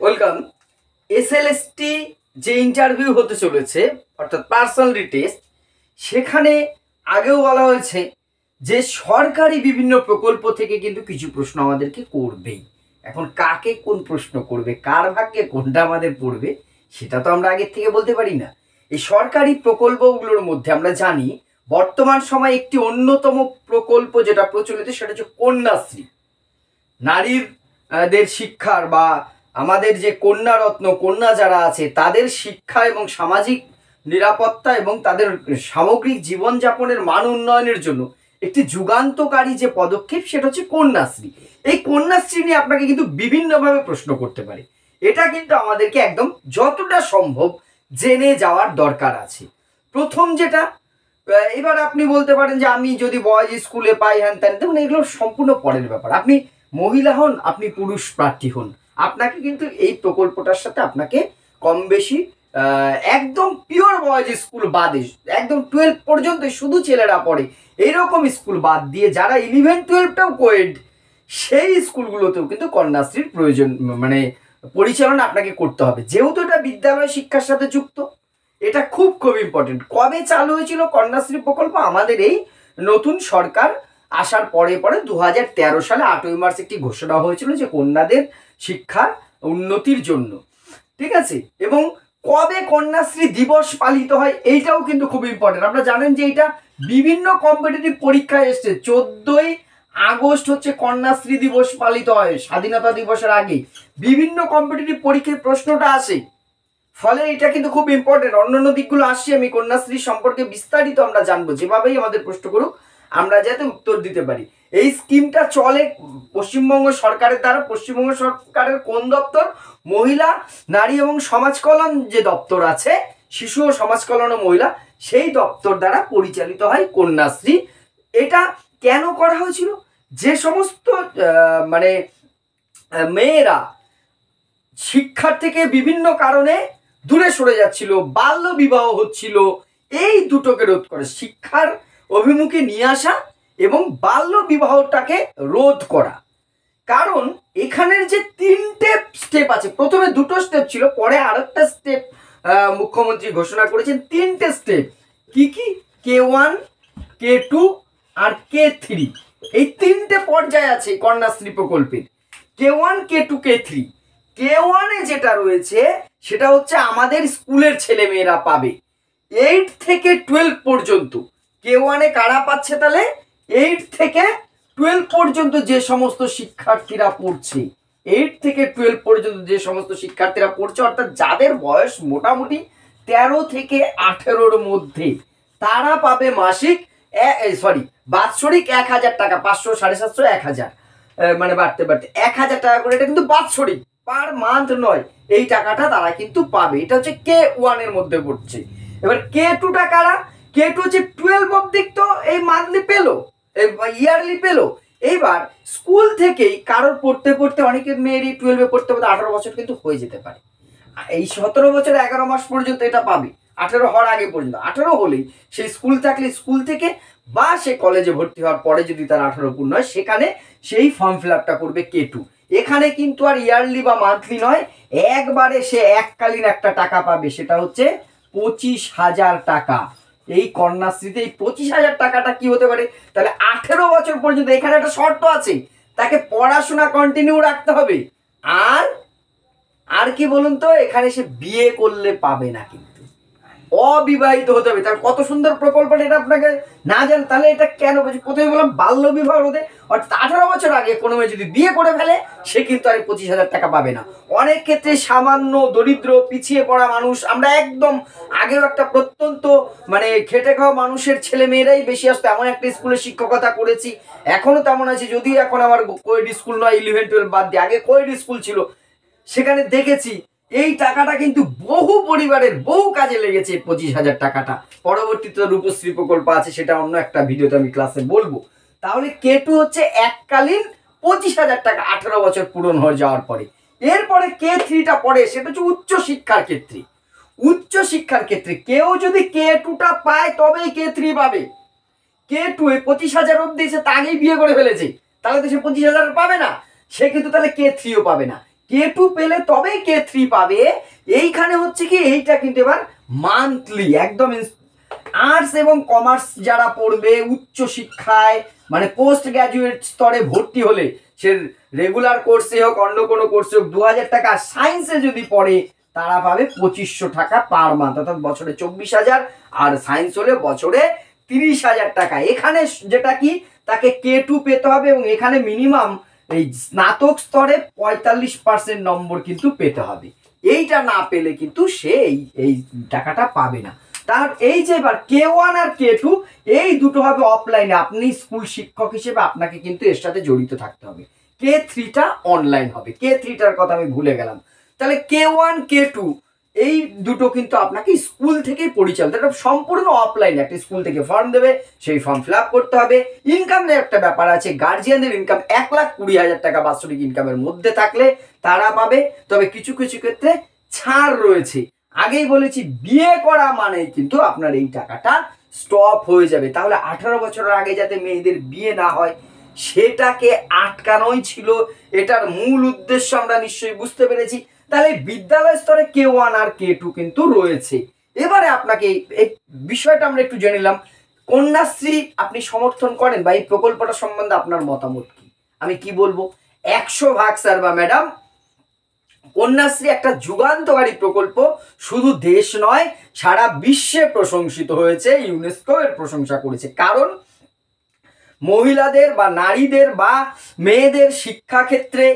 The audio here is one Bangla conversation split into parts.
ওয়েলকাম। এসএলএসটি যে ইন্টারভিউ হতে চলেছে অর্থাৎ পার্সোনালিটি টেস্ট, সেখানে আগেও বলা হয়েছে যে সরকারি বিভিন্ন প্রকল্প থেকে কিন্তু কিছু প্রশ্ন আমাদেরকে করবেই। এখন কাকে কোন প্রশ্ন করবে, কার ভাগ্যে কোনটা আমাদের পড়বে, সেটা তো আমরা আগের থেকে বলতে পারি না। এই সরকারি প্রকল্পগুলোর মধ্যে আমরা জানি বর্তমান সময়ে একটি অন্যতম প্রকল্প যেটা প্রচলিত সেটা হচ্ছে কন্যাশ্রী। নারীদের শিক্ষার বা আমাদের যে কন্যারত্ন, কন্যা যারা আছে তাদের শিক্ষা এবং সামাজিক নিরাপত্তা এবং তাদের সামগ্রিক জীবনযাপনের মান উন্নয়নের জন্য একটি যুগান্তকারী যে পদক্ষেপ সেটা হচ্ছে কন্যাশ্রী। এই কন্যাশ্রী নিয়ে আপনাকে কিন্তু বিভিন্নভাবে প্রশ্ন করতে পারে। এটা কিন্তু আমাদেরকে একদম যতটা সম্ভব জেনে যাওয়ার দরকার আছে। প্রথম যেটা, এবার আপনি বলতে পারেন যে আমি যদি বয়েজ স্কুলে পাই হ্যান ত্যান, দেখুন এগুলো সম্পূর্ণ পরের ব্যাপার। আপনি মহিলা হন, আপনি পুরুষ প্রার্থী হন, আপনাকে কিন্তু এই প্রকল্পটার সাথে আপনাকে কম বেশি একদম পিওর বয়েজ স্কুল বাদে, একদম 12 পর্যন্ত শুধু ছেলেরা পড়ে এইরকম স্কুল বাদ দিয়ে যারা 11-12টাও কোয়েড, সেই স্কুলগুলোতেও কিন্তু কন্যাশ্রীর প্রয়োজন মানে পরিচালনা আপনাকে করতে হবে। যেহেতু এটা বিদ্যালয় শিক্ষার সাথে যুক্ত, এটা খুব খুব ইম্পর্টেন্ট। কবে চালু হয়েছিল কন্যাশ্রী প্রকল্প? আমাদের এই নতুন সরকার আসার পরে পরে 2013 সালে 8ই মার্চ একটি ঘোষণা হয়েছিল যে কন্যাদের শিক্ষার উন্নতির জন্য, ঠিক আছে। এবং কবে কন্যাশ্রী দিবস পালিত হয় এইটাও কিন্তু খুব ইম্পর্টেন্ট। আপনারা জানেন যে এটা বিভিন্ন কম্পিটিটিভ পরীক্ষায় এসছে। 14ই আগস্ট হচ্ছে কন্যাশ্রী দিবস পালিত হয়, স্বাধীনতা দিবসের আগে বিভিন্ন কম্পিটিটিভ পরীক্ষায় প্রশ্নটা আসে। ফলে এটা কিন্তু খুব ইম্পর্টেন্ট। অন্যান্য দিকগুলো আসছে, আমি কন্যাশ্রী সম্পর্কে বিস্তারিত আমরা জানবো, যেভাবেই আমাদের প্রশ্ন করুক আমরা যাতে উত্তর দিতে পারি। এই স্কিমটা চলে পশ্চিমবঙ্গ সরকারের দ্বারা। পশ্চিমবঙ্গ সরকারের কোন দপ্তর? মহিলা, নারী এবং সমাজ কল্যাণ যে দপ্তর আছে, শিশু ও সমাজ কল্যাণ ও মহিলা, সেই দপ্তর দ্বারা পরিচালিত হয় কন্যাশ্রী। এটা কেন করা হয়েছিল? যে সমস্ত মানে মেয়েরা শিক্ষার থেকে বিভিন্ন কারণে দূরে সরে যাচ্ছিল, বাল্য বিবাহ হচ্ছিল, এই দুটোকে রোধ করে শিক্ষার অভিমুখে নিয়ে আসা এবং বাল্য বিবাহটাকে রোধ করা। কারণ এখানের যে 3টে স্টেপ আছে, প্রথমে 2টো স্টেপ ছিল, পরে আরেকটা স্টেপ মুখ্যমন্ত্রী ঘোষণা করেছেন। 3টে স্টেপ কি কি? K1, K2 আর K3। এই 3টে পর্যায় আছে কন্যাশ্রী প্রকল্পের, K1, K2, K3। K1 এ যেটা রয়েছে সেটা হচ্ছে আমাদের স্কুলের ছেলে মেয়েরা পাবে 8 থেকে 12 পর্যন্ত। K1 এ কারা পাচ্ছে? তাহলে 8 থেকে 12 পর্যন্ত যে সমস্ত শিক্ষার্থীরা পড়ছে, 8 থেকে 12 পর্যন্ত যে সমস্ত শিক্ষার্থীরা পড়ছে, অর্থাৎ যাদের বয়স মোটামুটি 13 থেকে 18-র মধ্যে, তারা পাবে মাসিক বাৎসরিক 1000 টাকা। 500, 750, 1000 মানে বাড়তে বাড়তে 1000 টাকা করে। এটা কিন্তু বাৎসরিক, পার মান্থ নয়। এই টাকাটা তারা কিন্তু পাবে। এটা হচ্ছে K1 এর মধ্যে পড়ছে। এবার K2টা কারা? K2 হচ্ছে 12 অবধি তো এই মান্থলি পেলো, ইয়ারলি পেলো। এইবার স্কুল থেকেই কারোর পড়তে পড়তে, অনেকের মেয়েরই 12-এ পড়তে পড়তে 18 বছর কিন্তু হয়ে যেতে পারে। এই 17 বছর 11 মাস পর্যন্ত এটা পাবে, 18 হওয়ার আগে পর্যন্ত। 18 হলেই সেই স্কুল থাকলে স্কুল থেকে, বা সে কলেজে ভর্তি হওয়ার পরে যদি তার 18 পূর্ণ হয়, সেখানে সেই ফর্ম ফিল আপটা করবে K2। এখানে কিন্তু আর ইয়ারলি বা মান্থলি নয়, একবারে সে এককালীন একটা টাকা পাবে, সেটা হচ্ছে 25,000 টাকা। এই কন্যাশ্রীতে এই 25,000 টাকাটা কি হতে পারে? তাহলে 18 বছর পর্যন্ত। এখানে একটা শর্ত আছে, তাকে পড়াশোনা কন্টিনিউ রাখতে হবে। আর কি বলুন তো, এখানে সে বিয়ে করলে পাবে না, কিন্তু অবিবাহিত হতে হবে। তার কত সুন্দর প্রকল্পটা, এটা আপনাকে না জানেন তাহলে এটা কেন বলছি? প্রথমে বললাম বাল্য বিবাহ রোধে, অর্থাৎ 18 বছর আগে কোনো মেয়ে যদি বিয়ে করে ফেলে, সে কিন্তু আর 25,000 টাকা পাবে না। অনেক ক্ষেত্রে সামান্য দরিদ্র পিছিয়ে পড়া মানুষ, আমরা একদম আগেও একটা প্রত্যন্ত মানে খেটে খাওয়া মানুষের ছেলে মেয়েরাই বেশি আসতো, এমন একটা স্কুলে শিক্ষকতা করেছি, এখনো তেমন আছে। যদিও এখন আমার কোয়েড স্কুল নয়, 11-12 বাদ দিয়ে, আগে কোয়েড স্কুল ছিল, সেখানে দেখেছি এই টাকাটা কিন্তু বহু পরিবারের বহু কাজে লেগেছে। 25,000 টাকাটা পরবর্তীতে রূপশ্রী প্রকল্প আছে, সেটা অন্য একটা ভিডিওতে আমি ক্লাসে বলবো। তাহলে K2 হচ্ছে এককালীন 25,000 টাকা 18 বছর পূরণ হয়ে যাওয়ার পরে। এরপরে K3টা পড়ে, সেটা হচ্ছে উচ্চ শিক্ষার ক্ষেত্রে। উচ্চ শিক্ষার ক্ষেত্রে কেউ যদি K2টা পায় তবেই K3 পাবে। K2 এ 25,000 অব্দি সে আগেই বিয়ে করে ফেলেছে, তাহলে তো সে 25,000 পাবে না, সে কিন্তু তাহলে K3ও পাবে না। K2 পেলে তবেই K3 পাবে। এইখানে হচ্ছে কি, এইটা কিন্তু এবার মান্থলি একদম। আর্টস এবং কমার্স যারা পড়বে উচ্চ শিক্ষায় মানে পোস্ট গ্রাজুয়েট স্তরে ভর্তি হলে, সে রেগুলার কোর্সে হোক অন্য কোনো কোর্সে হোক, 2000 টাকা। সায়েন্সে যদি পড়ে তারা পাবে 2500 টাকা পার মান্থ, অর্থাৎ বছরে 24,000, আর সায়েন্স হলে বছরে 30,000 টাকা। এখানে যেটা কি, তাকে K2 পেতে হবে এবং এখানে মিনিমাম এই স্নাতক স্তরে 45% নম্বর কিন্তু পেতে হবে। এইটা না পেলে কিন্তু সে এই টাকাটা পাবে না। তার এই যে এবার K1 আর K2 এই দুটো হবে অফলাইনে, আপনি স্কুল শিক্ষক হিসেবে আপনাকে কিন্তু এর সাথে জড়িত থাকতে হবে। K3টা অনলাইন হবে। K3টার কথা আমি ভুলে গেলাম। তাহলে K1 K2 এই দুটো কিন্তু আপনাকে স্কুল থেকেই পরিচালিত, এটা সম্পূর্ণ অফলাইন। একটা স্কুল থেকে ফর্ম দেবে, সেই ফর্ম ফিল আপ করতে হবে। ইনকামের একটা ব্যাপার আছে, গার্জিয়ানদের ইনকাম 1,20,000 টাকা বাৎসরিক ইনকামের মধ্যে থাকলে তারা পাবে। তবে কিছু কিছু ক্ষেত্রে ছাড় রয়েছে। আগেই বলেছি, বিয়ে করা মানে কিন্তু আপনার এই টাকাটা স্টপ হয়ে যাবে। তাহলে 18 বছরের আগে যাতে মেয়েদের বিয়ে না হয় সেটাকে আটকানোই ছিল এটার মূল উদ্দেশ্য, আমরা নিশ্চয়ই বুঝতে পেরেছি। তাহলে বিদ্যালয় স্তরে K1 আর K2 কিন্তু রয়েছে। এবারে আপনাকে এই বিষয়টা আমরা একটু জেনে নিলাম। কন্যাশ্রী আপনি সমর্থন করেন বা এই প্রকল্পটা সম্বন্ধে আপনার মতামত কি? আমি কি বলবো, 100% স্যার বা ম্যাডাম, কন্যাশ্রী একটা যুগান্তকারী প্রকল্প। শুধু দেশ নয়, সারা বিশ্বে প্রশংসিত হয়েছে, ইউনেস্কো এর প্রশংসা করেছে। কারণ মহিলাদের বা নারীদের বা মেয়েদের শিক্ষাক্ষেত্রে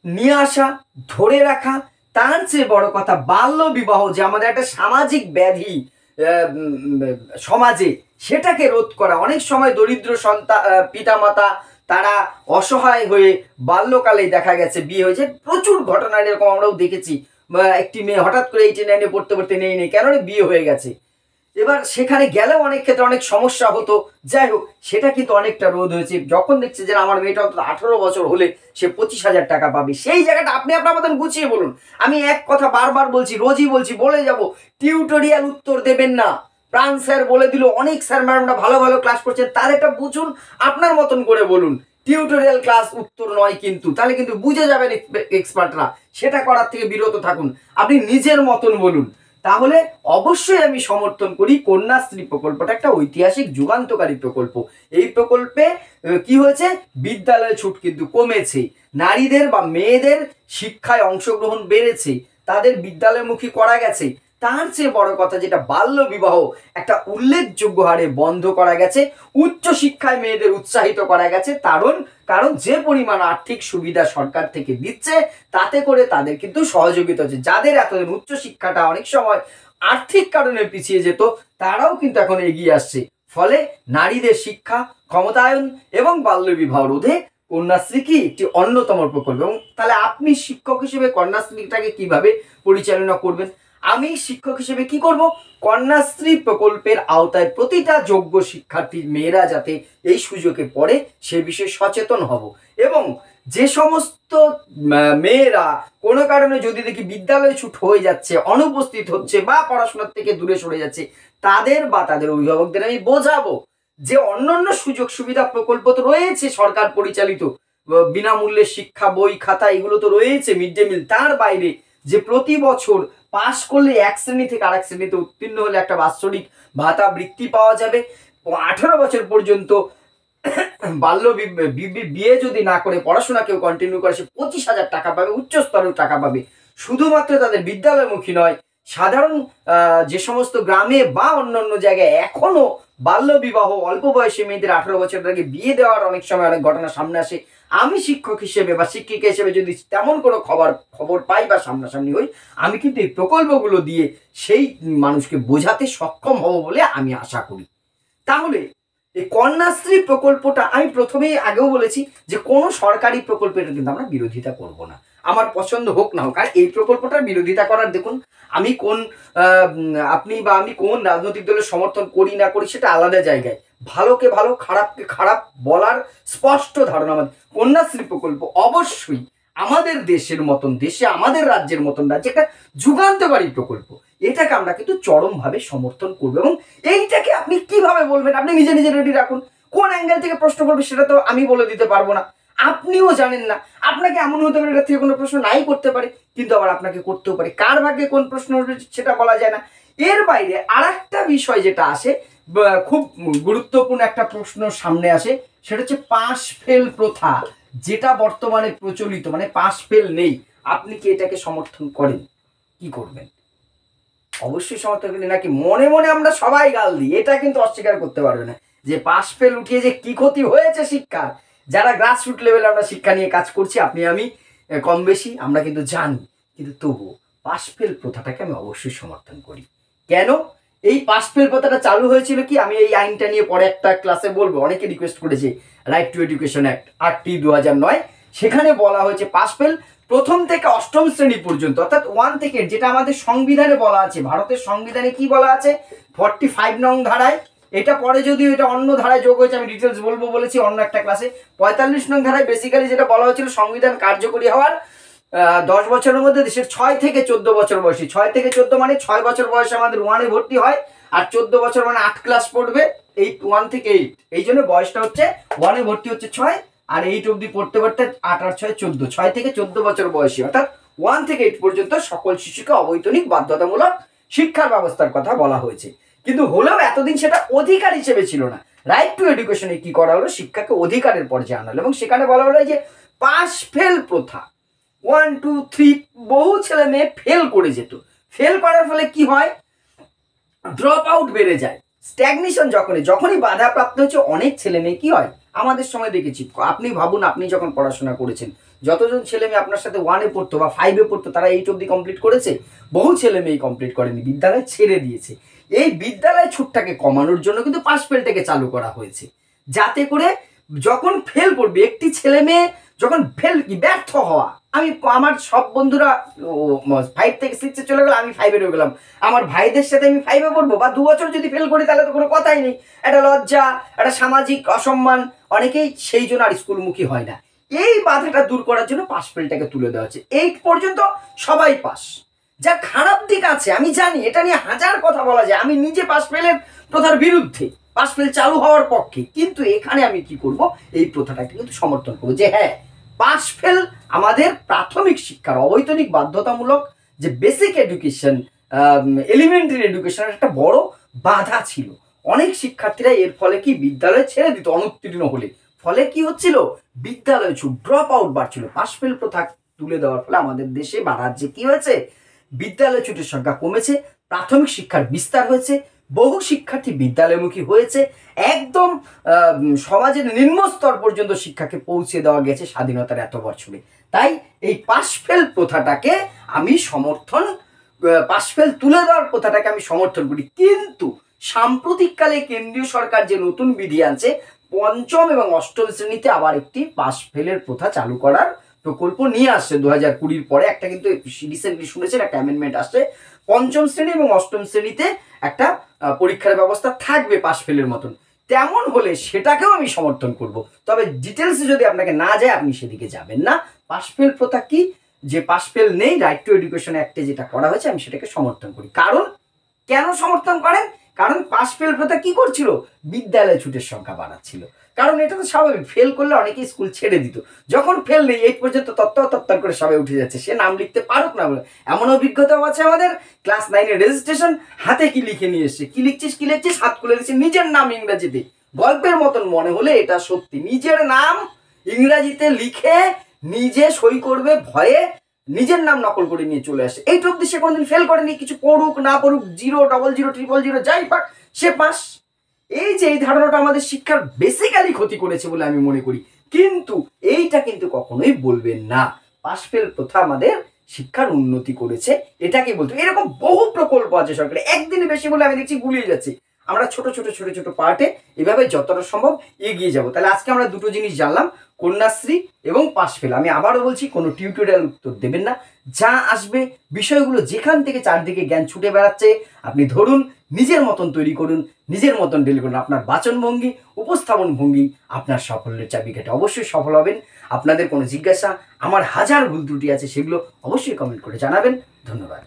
নিয়ে আসা, ধরে রাখা, তার চেয়ে বড় কথা বাল্য বিবাহ যে আমাদের একটা সামাজিক ব্যাধি সমাজে, সেটাকে রোধ করা। অনেক সময় দরিদ্র সন্তান পিতামাতা তারা অসহায় হয়ে বাল্যকালেই দেখা গেছে বিয়ে হয়েছে। প্রচুর ঘটনা এরকম আমরাও দেখেছি। একটি মেয়ে হঠাৎ করে 8 9 পড়তে পড়তে নেই কেন বিয়ে হয়ে গেছে। এবার সেখানে গেলেও অনেক ক্ষেত্রে অনেক সমস্যা হতো। যাই হোক, সেটা কিন্তু অনেকটা রোধ হয়েছে যখন দেখছে যে আমার মেয়েটা অন্তত 18 বছর হলে সে 25,000 টাকা পাবে। সেই জায়গাটা আপনি আপনার মতন গুছিয়ে বলুন। আমি এক কথা বারবার বলছি, রোজই বলছি, বলে যাব, টিউটোরিয়াল উত্তর দেবেন না। প্রাণ স্যার বলে দিল, অনেক স্যার ম্যাডামরা ভালো ভালো ক্লাস করছেন, তার এটা বুঝুন, আপনার মতন করে বলুন। টিউটোরিয়াল ক্লাস উত্তর নয় কিন্তু, তাহলে কিন্তু বুঝে যাবেন এক্সপার্টরা। সেটা করার থেকে বিরত থাকুন, আপনি নিজের মতন বলুন। তাহলে অবশ্যই আমি সমর্থন করি। কন্যাশ্রী প্রকল্পটা একটা ঐতিহাসিক যুগান্তকারী প্রকল্প। এই প্রকল্পে কি হয়েছে, বিদ্যালয় ছুট কিন্তু কমেছে, নারীদের বা মেয়েদের শিক্ষায় অংশগ্রহণ বেড়েছে, তাদের বিদ্যালয়মুখী করা গেছে। তার চেয়ে বড় কথা যেটা, বাল্য বিবাহ একটা উল্লেখযোগ্য হারে বন্ধ করা গেছে, উচ্চ শিক্ষায় মেয়েদের উৎসাহিত করা গেছে। কারণ যে পরিমাণ আর্থিক সুবিধা সরকার থেকে দিচ্ছে, তাতে করে তাদের কিন্তু সহযোগিতা হচ্ছে। যাদের এতদিন উচ্চ শিক্ষাটা অনেক সময় আর্থিক কারণে পিছিয়ে যেত, তারাও কিন্তু এখন এগিয়ে আসছে। ফলে নারীদের শিক্ষা ক্ষমতায়ন এবং বাল্য বিবাহ রোধে কন্যাশ্রী কি একটি অন্যতম প্রকল্প। এবং তাহলে আপনি শিক্ষক হিসেবে কন্যাশ্রীটাকে কিভাবে পরিচালনা করবেন? আমি শিক্ষক হিসেবে কি করব, কন্যাশ্রী প্রকল্পের আওতায় প্রতিটা যোগ্য শিক্ষার্থীর মেয়েরা যাতে এই সুযোগে পড়ে সে বিষয়ে সচেতন হব। এবং যে সমস্ত মেয়েরা কোনো কারণে যদি দেখি বিদ্যালয় ছুট হয়ে যাচ্ছে, অনুপস্থিত হচ্ছে বা পড়াশোনার থেকে দূরে সরে যাচ্ছে, তাদের বা তাদের অভিভাবকদের আমি বোঝাবো যে অন্যান্য সুযোগ সুবিধা প্রকল্প তো রয়েছে সরকার পরিচালিত, বিনামূল্যে শিক্ষা বই খাতা এগুলো তো রয়েছে, মিড ডে মিল। তার বাইরে যে প্রতি বছর পাশ করলে এক শ্রেণী থেকে আরেক শ্রেণীতে উত্তীর্ণ হলে একটা বাৎসরিক ভাতা বৃত্তি পাওয়া যাবে। 18 বছর পর্যন্ত বাল্য বিয়ে যদি না করে পড়াশোনা কেউ কন্টিনিউ করে, সে 25,000 টাকা পাবে, উচ্চ স্তরের টাকা পাবে। শুধুমাত্র তাদের বিদ্যালয়মুখী নয়, সাধারণ যে সমস্ত গ্রামে বা অন্যান্য জায়গায় এখনো বাল্য বিবাহ, অল্প বয়সী মেয়েদের 18 বছরের আগে বিয়ে দেওয়ার অনেক সময় অনেক ঘটনা সামনে আসে। আমি শিক্ষক হিসেবে বা শিক্ষিকা হিসেবে যদি তেমন কোনো খবর পাই বা সামনাসামনি হই, আমি কিন্তু এই প্রকল্পগুলো দিয়ে সেই মানুষকে বোঝাতে সক্ষম হব বলে আমি আশা করি। তাহলে এই কন্যাশ্রী প্রকল্পটা আমি প্রথমেই আগেও বলেছি যে কোনো সরকারি প্রকল্পের কিন্তু আমরা বিরোধিতা করব না, আমার পছন্দ হোক না হোক। আর এই প্রকল্পটার বিরোধিতা করার দেখুন আমি আপনি বা আমি কোন রাজনৈতিক দলের সমর্থন করি না করি সেটা আলাদা জায়গায়। ভালোকে ভালো খারাপকে খারাপ বলার স্পষ্ট ধারণা আমাদের। কন্যাশ্রী প্রকল্প অবশ্যই আমাদের দেশের মতন দেশে, আমাদের রাজ্যের মতন রাজ্যে একটা যুগান্তকারী প্রকল্প। এটাকে আমরা কিন্তু চরমভাবে সমর্থন করবো। এবং এইটাকে আপনি কিভাবে বলবেন, আপনি নিজে নিজে রেডি রাখুন। কোন অ্যাঙ্গেল থেকে প্রশ্ন করবে সেটা তো আমি বলে দিতে পারবো না। আপনিও জানেন না। আপনাকে এমন হতে পারে এটা থেকে কোনো প্রশ্ন নাই করতে পারে, কিন্তু আবার আপনাকে করতেও পারে। কার ভাগ্যে কোন প্রশ্ন হবে সেটা বলা যায় না। এর বাইরে আর একটা বিষয় যেটা আসে, খুব গুরুত্বপূর্ণ একটা প্রশ্ন সামনে আসে, সেটা হচ্ছে পাশ ফেল প্রথা, যেটা বর্তমানে প্রচলিত, মানে পাশ ফেল নেই। আপনি কি এটাকে সমর্থন করেন? কি করবেন? অবশ্যই সমর্থন করি, নাকি মনে মনে আমরা সবাই গাল দিই? এটা কিন্তু অস্বীকার করতে পারবে না যে পাশ ফেল উঠিয়ে যে কি ক্ষতি হয়েছে শিক্ষার। যারা গ্রাসরুট লেভেলে আমরা শিক্ষা নিয়ে কাজ করছি, আপনি আমি কম বেশি আমরা কিন্তু জানি, কিন্তু তবুও পাশ ফেল প্রথাটাকে আমি অবশ্যই সমর্থন করি। কেন? এই পাশ ফেল প্রথাটা চালু হয়েছিল কি, আমি এই আইনটা নিয়ে পরে একটা ক্লাসে বলবো। অনেকে রিকোয়েস্ট করেছে, রাইট টু এডুকেশন অ্যাক্ট 8টি 2009, সেখানে বলা হয়েছে পাশ ফেল প্রথম থেকে অষ্টম শ্রেণী পর্যন্ত, অর্থাৎ 1 থেকে, যেটা আমাদের সংবিধানে বলা আছে। ভারতের সংবিধানে কি বলা আছে? 45 নং ধারায়, এটা পরে যদিও এটা অন্য ধারায় যোগ হয়েছে, আমি ডিটেলস বলবো বলেছি অন্য একটা ক্লাসে। 45 নং ধারায় বেসিক্যালি যেটা বলা হয়েছিল, সংবিধান কার্যকরী হওয়ার 10 বছরের মধ্যে দেশের 6 থেকে 14 বছর বয়সী, 6 থেকে 14 মানে 6 বছর বয়সে আমাদের 1-এ ভর্তি হয়, আর 14 বছর মানে 8 ক্লাস পড়বে, 1 থেকে 8। এই জন্য বয়সটা হচ্ছে 1-এ ভর্তি হচ্ছে 6, আর 8 অব্দি পড়তে পড়তে 8 আর 6 14, 6 থেকে 14 বছর বয়সী, অর্থাৎ 1 থেকে 8 পর্যন্ত সকল শিশুকে অবৈতনিক বাধ্যতামূলক শিক্ষার ব্যবস্থার কথা বলা হয়েছে। কিন্তু হলেও এতদিন সেটা অধিকার হিসেবে ছিল না। রাইট টু এডুকেশনে কি করা হলো, শিক্ষাকে অধিকারের পর্যায়ে আনা হলো, এবং সেখানে বলা হলো যে পাশ ফেল প্রথা 1, 2, 3, বহু ছেলে মেয়ে ফেল করে যেত। ফেল করার ফলে কি হয়? ড্রপ আউট বেড়ে যায়, স্ট্যাগনেশন যখনই বাধাপ্রাপ্ত হচ্ছে, অনেক ছেলে মেয়ে কি হয়, আমাদের সময় দেখেছি, আপনি ভাবুন, আপনি যখন পড়াশোনা করেছেন, যতজন ছেলে মেয়ে আপনার সাথে 1-এ পড়তো বা 5-এ পড়তো, তারা 8 অব্দি কমপ্লিট করেছে? বহু ছেলে মেয়ে কমপ্লিট করেনি, বিদ্যালয় ছেড়ে দিয়েছে। এই বিদ্যালয় ছুটটাকে কমানোর জন্য কিন্তু পাশ ফেলটাকে চালু করা হয়েছে, যাতে করে যখন ফেল করবে একটি ছেলে মেয়ে, যখন ফেল কি ব্যর্থ হওয়া, আমি আমার সব বন্ধুরা 5 থেকে 6-এ চলে গেল, আমি 5-এ রয়ে গেলাম, আমার ভাইদের সাথে আমি 5-এ পড়বো, বা 2 বছর যদি ফেল করি তাহলে তো কোনো কথাই নেই, একটা লজ্জা, একটা সামাজিক অসম্মান, অনেকেই সেই জন্য আর স্কুলমুখী হয় না। এই বাধাটা দূর করার জন্য পাশ ফেলটাকে তুলে দেওয়া হচ্ছে। 8 পর্যন্ত সবাই পাস। যা খারাপ দিক আছে আমি জানি, এটা নিয়ে হাজার কথা বলা যায়, আমি নিজে পাশ ফেলের প্রথার বিরুদ্ধে, পাশ ফেল চালু হওয়ার পক্ষে, কিন্তু এখানে আমি কি করব, এই প্রথাটাকে কিন্তু সমর্থন করবো যে হ্যাঁ, পাশ ফেল আমাদের প্রাথমিক শিক্ষার অবৈতনিক বাধ্যতামূলক যে বেসিক এডুকেশন, এলিমেন্টারি এডুকেশনের একটা বড় বাধা ছিল। অনেক শিক্ষার্থীরা এর ফলে কি বিদ্যালয় ছেড়ে দিত অনুত্তীর্ণ হলে, ফলে কি হচ্ছিল, বিদ্যালয় ছুট, ড্রপ আউট বাড়ছিল। পাশ ফেল প্রথা তুলে দেওয়ার ফলে আমাদের দেশে বা রাজ্যে কি হয়েছে, বিদ্যালয় ছুটের সংখ্যা কমেছে, প্রাথমিক শিক্ষার বিস্তার হয়েছে, বহু শিক্ষার্থী বিদ্যালয়মুখী হয়েছে, একদম সমাজের নিম্নস্তর পর্যন্ত শিক্ষাকে পৌঁছে দেওয়া গেছে স্বাধীনতার এত বছরে। তাই এই পাশ ফেল প্রথাটাকে আমি সমর্থন, পাশ ফেল তুলে দেওয়ার প্রথাটাকে আমি সমর্থন করি। কিন্তু সাম্প্রতিককালে কেন্দ্রীয় সরকার যে নতুন বিধি আনছে, 5ম এবং 8ম শ্রেণীতে আবার একটি পাশ ফেলের প্রথা চালু করার প্রকল্প নিয়ে আসছে 2020-র পরে। একটা কিন্তু রিসেন্টলি শুনেছেন একটা অ্যামেন্ডমেন্ট আসছে, 5ম শ্রেণী এবং 8ম শ্রেণীতে একটা পরীক্ষার ব্যবস্থা থাকবে পাশ ফেলের মতন। তেমন হলে সেটাকেও আমি সমর্থন করব, তবে ডিটেলসে যদি আপনাকে না যায় আপনি সেদিকে যাবেন না। পাশ ফেল প্রথা কি, যে পাশ ফেল নেই, রাইট টু এডুকেশন অ্যাক্টে যেটা করা হয়েছে, আমি সেটাকে সমর্থন করি। কারণ কেন সমর্থন করেন? কারণ পাশ ফেল প্রথা কি করছিল, বিদ্যালয় ছুটের সংখ্যা বাড়াচ্ছিল। কারণ এটা তো স্বাভাবিক, ফেল করলে অনেকেই স্কুল ছেড়ে দিত, যখন ফেল নেই 8 পর্যন্ত তত্তর করে সবাই উঠে যাচ্ছে, সে নাম লিখতে পারুক না। এমন অভিজ্ঞতাও আছে আমাদের, ক্লাস 9-এর রেজিস্ট্রেশন, হাতে কি লিখে নিয়ে এসছে, কি লিখছিস, হাত খুলে দিচ্ছে, নিজের নাম ইংরাজিতে, গল্পের মতন মনে হলে এটা সত্যি, নিজের নাম ইংরাজিতে লিখে নিজে সই করবে ভয়ে, নিজের নাম নকল করে নিয়ে চলে আসে। এই অব্দি সে কোনোদিন ফেল করেনি, কিছু পড়ুক না পড়ুক, 0, 00, 000 যাই পাক, সে পাস। এই যে এই ধারণাটা আমাদের শিক্ষার বেসিক্যালি ক্ষতি করেছে বলে আমি মনে করি। কিন্তু এইটা কিন্তু কখনোই বলবেন না পাশ ফেল প্রথা আমাদের শিক্ষার উন্নতি করেছে, এটাকে বলতে। এরকম বহু প্রকল্প আছে সরকারের, একদিনে বেশি বলে আমি দেখছি গুলিয়ে যাচ্ছি। আমরা ছোট ছোট পার্টে এভাবে যতটা সম্ভব এগিয়ে যাব। তাহলে আজকে আমরা দুটো জিনিস জানলাম, কন্যাশ্রী এবং পাশ ফেল। আমি আবারও বলছি, কোনো টিউটোরিয়াল উত্তর দেবেন না, যা আসবে বিষয়গুলো যেখান থেকে চারদিকে জ্ঞান ছুটে বেড়াচ্ছে আপনি ধরুন, নিজের মতন তৈরি করুন, নিজের মতন ডিল করুন। আপনার বাচনভঙ্গি, উপস্থাপন ভঙ্গি আপনার সাফল্যের চাবিকাঠি, অবশ্যই সফল হবেন। আপনাদের কোনো জিজ্ঞাসা, আমার হাজার ভুল ত্রুটি আছে, সেগুলো অবশ্যই কমেন্ট করে জানাবেন। ধন্যবাদ।